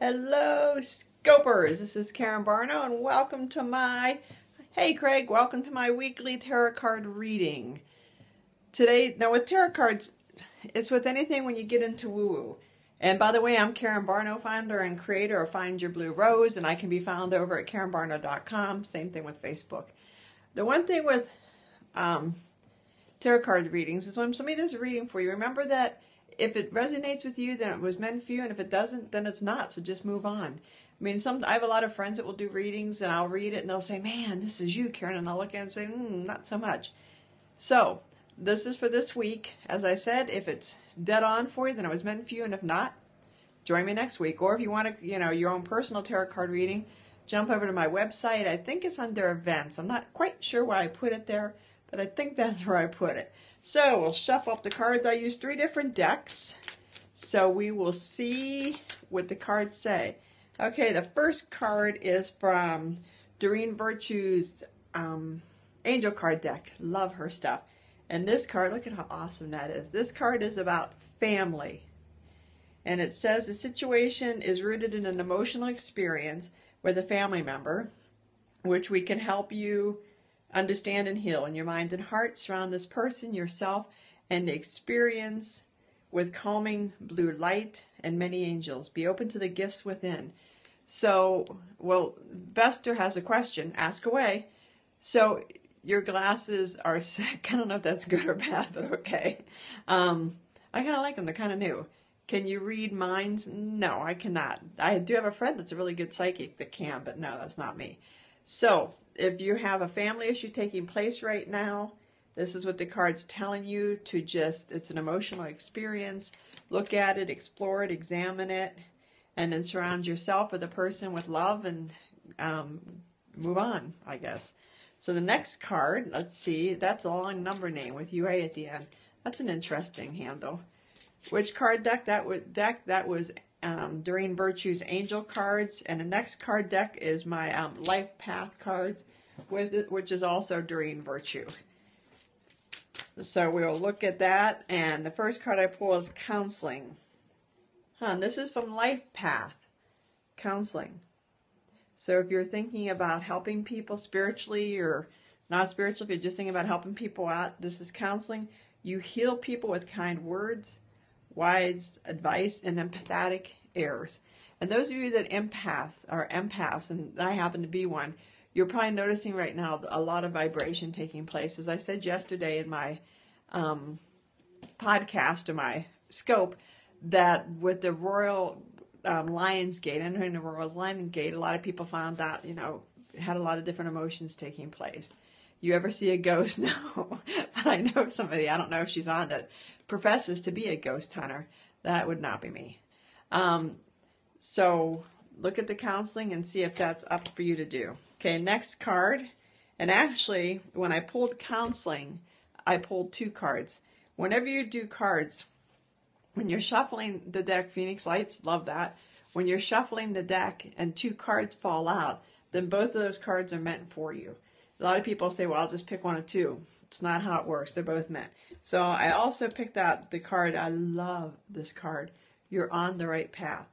Hello, Scopers. This is Karen Barno, and welcome to my, hey Craig, welcome to my weekly tarot card reading. Today, now with tarot cards, it's with anything when you get into woo-woo. And by the way, I'm Karen Barno, founder and creator of Find Your Blue Rose, and I can be found over at KarenBarno.com. Same thing with Facebook. The one thing with tarot card readings is when somebody does a reading for you, remember that if it resonates with you, then it was meant for you, and if it doesn't, then it's not, so just move on. I mean, I have a lot of friends that will do readings, and I'll read it, and they'll say, man, this is you, Karen, and I'll look at it and say, not so much. So, this is for this week. As I said, if it's dead on for you, then it was meant for you, and if not, join me next week. Or if you want to, your own personal tarot card reading, jump over to my website. I think it's under events. I'm not quite sure why I put it there, but I think that's where I put it. So we'll shuffle up the cards. I use 3 different decks, so we will see what the cards say. Okay, the first card is from Doreen Virtue's Angel card deck. Love her stuff. And this card, look at how awesome that is. This card is about family. And it says the situation is rooted in an emotional experience with a family member, which we can help you understand and heal in your mind and heart. Surround this person, yourself, and experience with calming blue light and many angels. Be open to the gifts within. So, well, Vester has a question. Ask away. So, your glasses are sick. I don't know if that's good or bad, but okay. I kind of like them. They're kind of new. Can you read minds? No, I cannot. I do have a friend that's a really good psychic that can, but no, that's not me. So, if you have a family issue taking place right now, this is what the card's telling you to it's an emotional experience. Look at it, explore it, examine it, and then surround yourself with a person with love and move on, I guess. So the next card, let's see, that's a long number name with UA at the end. That's an interesting handle. Which card deck? That was Doreen Virtue's Angel cards, and the next card deck is my Life Path cards, which is also Doreen Virtue. So we'll look at that, and the first card I pull is Counseling. This is from Life Path, Counseling. So if you're thinking about helping people spiritually or not spiritually, if you're just thinking about helping people out, this is counseling. You heal people with kind words, wise advice, and empathetic airs. And those of you that are empaths, and I happen to be one, you're probably noticing right now a lot of vibration taking place. As I said yesterday in my podcast, in my scope, that with the Royal Lionsgate, entering the Royal Lionsgate, a lot of people found out, had a lot of different emotions taking place. You ever see a ghost? No. But I know somebody, I don't know if she's on, that professes to be a ghost hunter. That would not be me. So look at the counseling and see if that's up for you to do. Okay, next card. And actually, when I pulled counseling, I pulled 2 cards. Whenever you do cards, when you're shuffling the deck, Phoenix Lights, love that. When you're shuffling the deck and 2 cards fall out, then both of those cards are meant for you. A lot of people say, well, I'll just pick one or 2. It's not how it works. They're both meant. So I also picked out the card. I love this card. You're on the right path.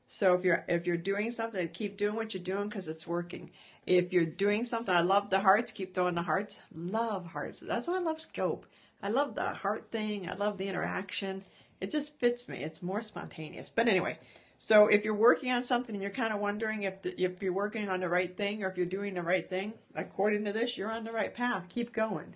So if you're doing something, keep doing what you're doing because it's working. If you're doing something, I love the hearts. Keep throwing the hearts. Love hearts. That's why I love Scope. I love the heart thing. I love the interaction. It just fits me. It's more spontaneous. But anyway, so if you're working on something and you're kind of wondering if you're working on the right thing or if you're doing the right thing, according to this, you're on the right path. Keep going.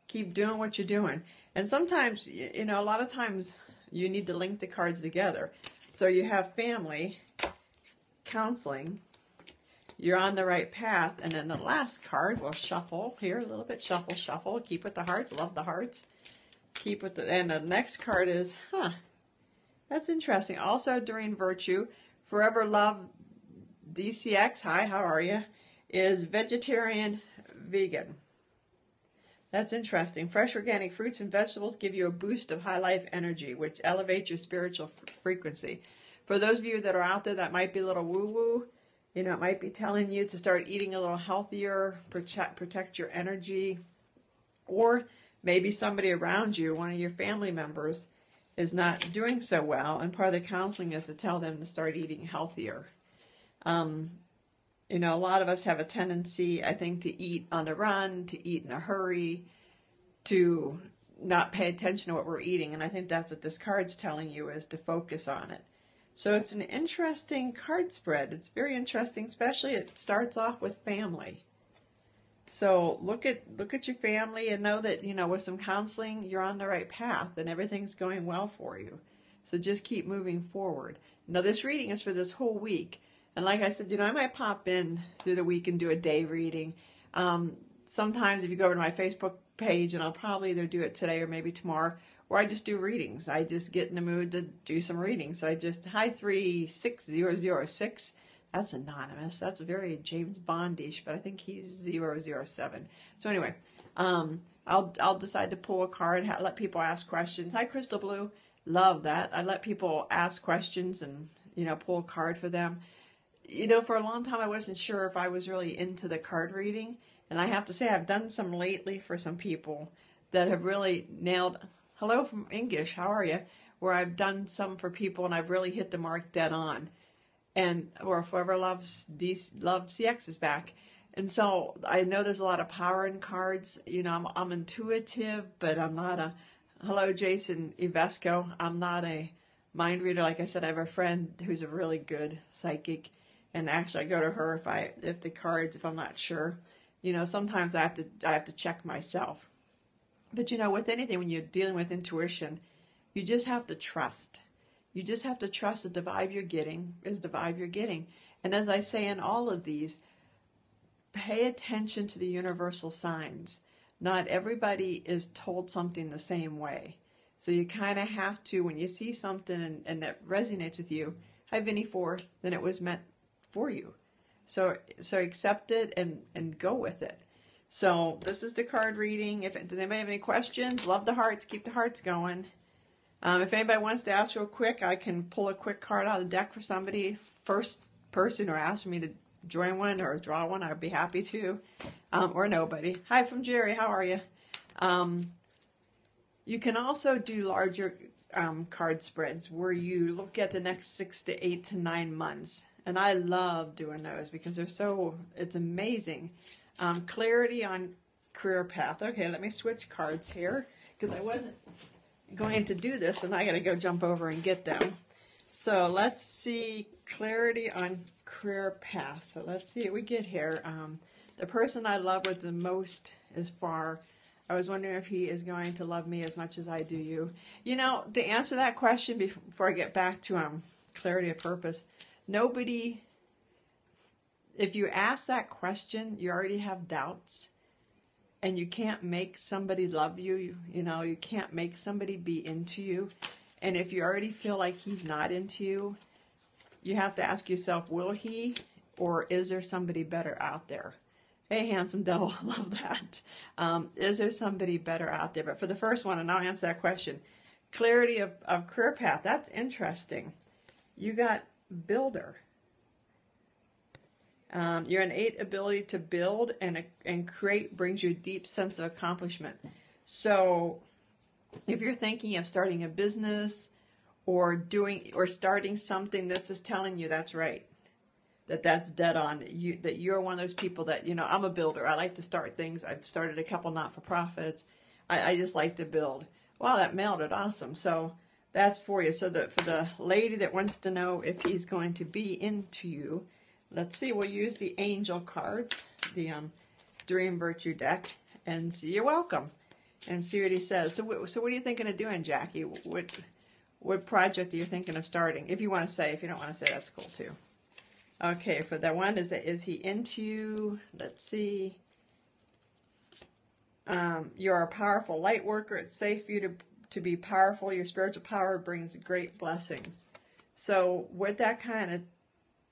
Keep doing what you're doing. And sometimes, a lot of times you need to link the cards together. So you have family, counseling, you're on the right path, and then the last card, we'll shuffle here a little bit. Shuffle, shuffle. Keep with the hearts. Love the hearts. Keep with and the next card is, that's interesting. Also, Doreen Virtue, Forever Love DCX, hi, how are you? Is vegetarian, vegan. That's interesting. Fresh organic fruits and vegetables give you a boost of high life energy, which elevates your spiritual frequency. For those of you that are out there that might be a little woo-woo, it might be telling you to start eating a little healthier, protect your energy, or maybe somebody around you, one of your family members, is not doing so well, and part of the counseling is to tell them to start eating healthier. You know, a lot of us have a tendency, I think, to eat on the run, to eat in a hurry, to not pay attention to what we're eating, and I think that's what this card's telling you, is to focus on it. So it's an interesting card spread. It's very interesting, especially it starts off with family. So look at your family and know that, you know, with some counseling, you're on the right path and everything's going well for you. So just keep moving forward. Now this reading is for this whole week. And like I said, you know, I might pop in through the week and do a day reading. Sometimes if you go over to my Facebook page, and I'll probably either do it today or maybe tomorrow, or I just do readings. I just get in the mood to do some readings. So I just, hi 36006. That's anonymous. That's very James Bondish, but I think he's 007. So anyway, I'll decide to pull a card, let people ask questions. Hi, Crystal Blue. Love that. I let people ask questions and, you know, pull a card for them. You know, for a long time I wasn't sure if I was really into the card reading. And I have to say I've done some lately for some people that have really nailed, hello from English, how are you? Where I've done some for people and I've really hit the mark dead on. And or whoever loves CX is back. And so I know there's a lot of power in cards. You know, I'm intuitive, but I'm not a, hello Jason Ivesco, I'm not a mind reader. Like I said, I have a friend who's a really good psychic, and actually I go to her if I'm not sure. You know, sometimes I have to check myself. But you know, with anything, when you're dealing with intuition, you just have to trust. You just have to trust that the vibe you're getting is the vibe you're getting. And as I say in all of these, pay attention to the universal signs. Not everybody is told something the same way. So you kind of have to, when you see something and that resonates with you, hi Vinnie 4, then it was meant for you. So accept it and go with it. So this is the card reading. Does anybody have any questions? Love the hearts. Keep the hearts going. If anybody wants to ask real quick, I can pull a quick card out of the deck for somebody, first person, or ask me to join one or draw one. I'd be happy to. Or nobody. Hi from Jerry. How are you? You can also do larger card spreads where you look at the next 6 to 8 to 9 months. And I love doing those because it's amazing. Clarity on career path. Okay, let me switch cards here because I wasn't going to do this and I got to go jump over and get them. So let's see, clarity on career path. So let's see what we get here. The person I love with the most is far. I was wondering if he is going to love me as much as I do you. You know, to answer that question before I get back to clarity of purpose, nobody, if you ask that question, you already have doubts. And you can't make somebody love you. You know, you can't make somebody be into you. And if you already feel like he's not into you, you have to ask yourself, will he, or is there somebody better out there? Hey, handsome devil, love that. Is there somebody better out there? But for the first one, and I'll answer that question, clarity of career path, that's interesting. You got builder. Your innate ability to build and create brings you a deep sense of accomplishment. So if you're thinking of starting a business or starting something, this is telling you that's right. That's dead on. That you're one of those people that, you know, I'm a builder. I like to start things. I've started a couple not-for-profits. I just like to build. Wow, that melded. Awesome. So that's for you. So for the lady that wants to know if he's going to be into you, let's see, we'll use the angel cards, the Dream Virtue deck, and see, you're welcome, and see what he says. So what are you thinking of doing, Jackie? What project are you thinking of starting? If you want to say, if you don't want to say, that's cool too. Okay, for that one, is he into you? Let's see. You're a powerful light worker. It's safe for you to be powerful. Your spiritual power brings great blessings. So what that kind of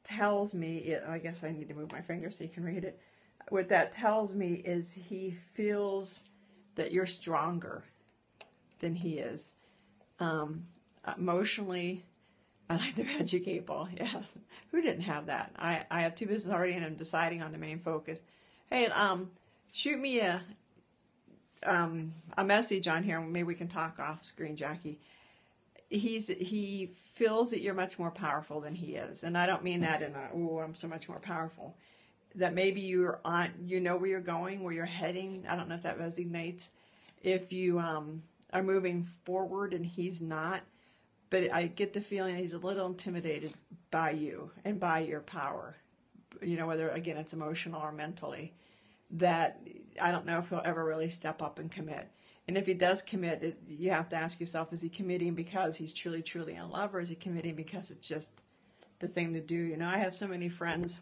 tells me, I guess I need to move my finger so you can read it. What that tells me is he feels that you're stronger than he is. Emotionally, I like the magic 8 ball. Yes. Who didn't have that? I have 2 businesses already and I'm deciding on the main focus. Hey, shoot me a message on here. Maybe we can talk off screen, Jackie. he feels that you're much more powerful than he is. And I don't mean that in a, oh, I'm so much more powerful. That maybe you're on, you know where you're going, where you're heading. I don't know if that resonates. If you are moving forward and he's not, but I get the feeling he's a little intimidated by you and by your power. You know, whether, again, it's emotional or mentally. That I don't know if he'll ever really step up and commit. And if he does commit, you have to ask yourself, is he committing because he's truly, truly in love, or is he committing because it's just the thing to do? You know, I have so many friends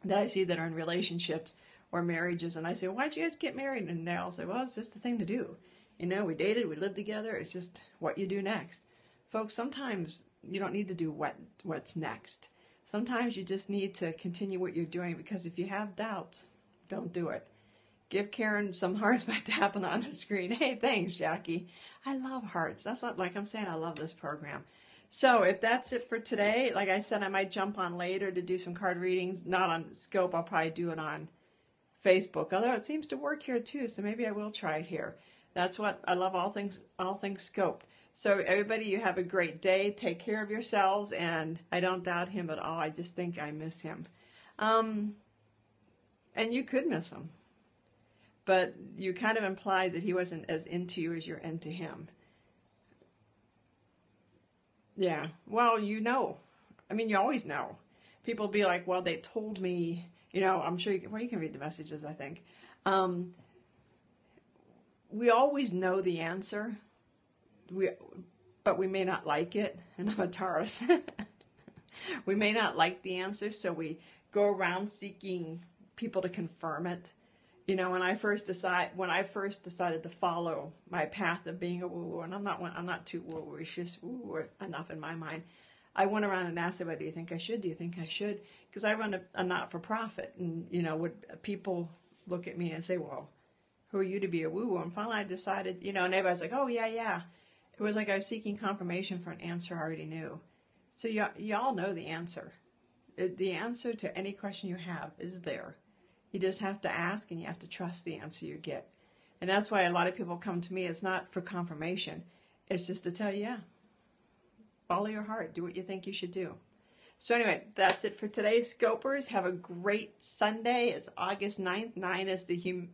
that I see that are in relationships or marriages, and I say, why'd you guys get married? And they all say, well, it's just the thing to do. You know, we dated, we lived together, it's just what you do next. Folks, sometimes you don't need to do what's next. Sometimes you just need to continue what you're doing, because if you have doubts, don't do it. Give Karen some hearts by tapping on the screen. Hey, thanks, Jackie. I love hearts. That's what, like I'm saying, I love this program. So if that's it for today, like I said, I might jump on later to do some card readings. Not on Scope. I'll probably do it on Facebook. Although it seems to work here too, so maybe I will try it here. That's what I love. All things Scope. So everybody, you have a great day. Take care of yourselves, and I don't doubt him at all. I just think I miss him. And you could miss him. But you kind of implied that he wasn't as into you as you're into him. Yeah. Well, you know. I mean, you always know. People be like, well, they told me, you know, I'm sure you can read the messages, I think. We always know the answer, but we may not like it. And I'm a Taurus. We may not like the answer, so we go around seeking people to confirm it. You know, when I first decided to follow my path of being a woo-woo, and I'm not too woo-woo, it's just woo-woo enough in my mind. I went around and asked everybody, do you think I should? Do you think I should? Because I run a not-for-profit, and, you know, would people look at me and say, well, who are you to be a woo-woo? And finally I decided, you know, and everybody's like, oh, yeah. It was like I was seeking confirmation for an answer I already knew. So y'all know the answer. The answer to any question you have is there. You just have to ask, and you have to trust the answer you get. And that's why a lot of people come to me. It's not for confirmation. It's just to tell you, yeah, follow your heart. Do what you think you should do. So anyway, that's it for today, Scopers. Have a great Sunday. It's August 9th. 9 is the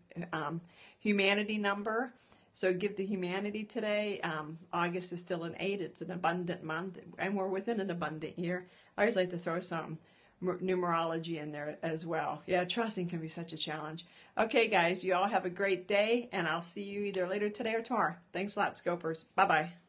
humanity number. So give to humanity today. August is still an 8. It's an abundant month, and we're within an abundant year. I always like to throw some numerology in there as well. Yeah, trusting can be such a challenge. Okay, guys, you all have a great day, and I'll see you either later today or tomorrow. Thanks a lot, Scopers. Bye-bye.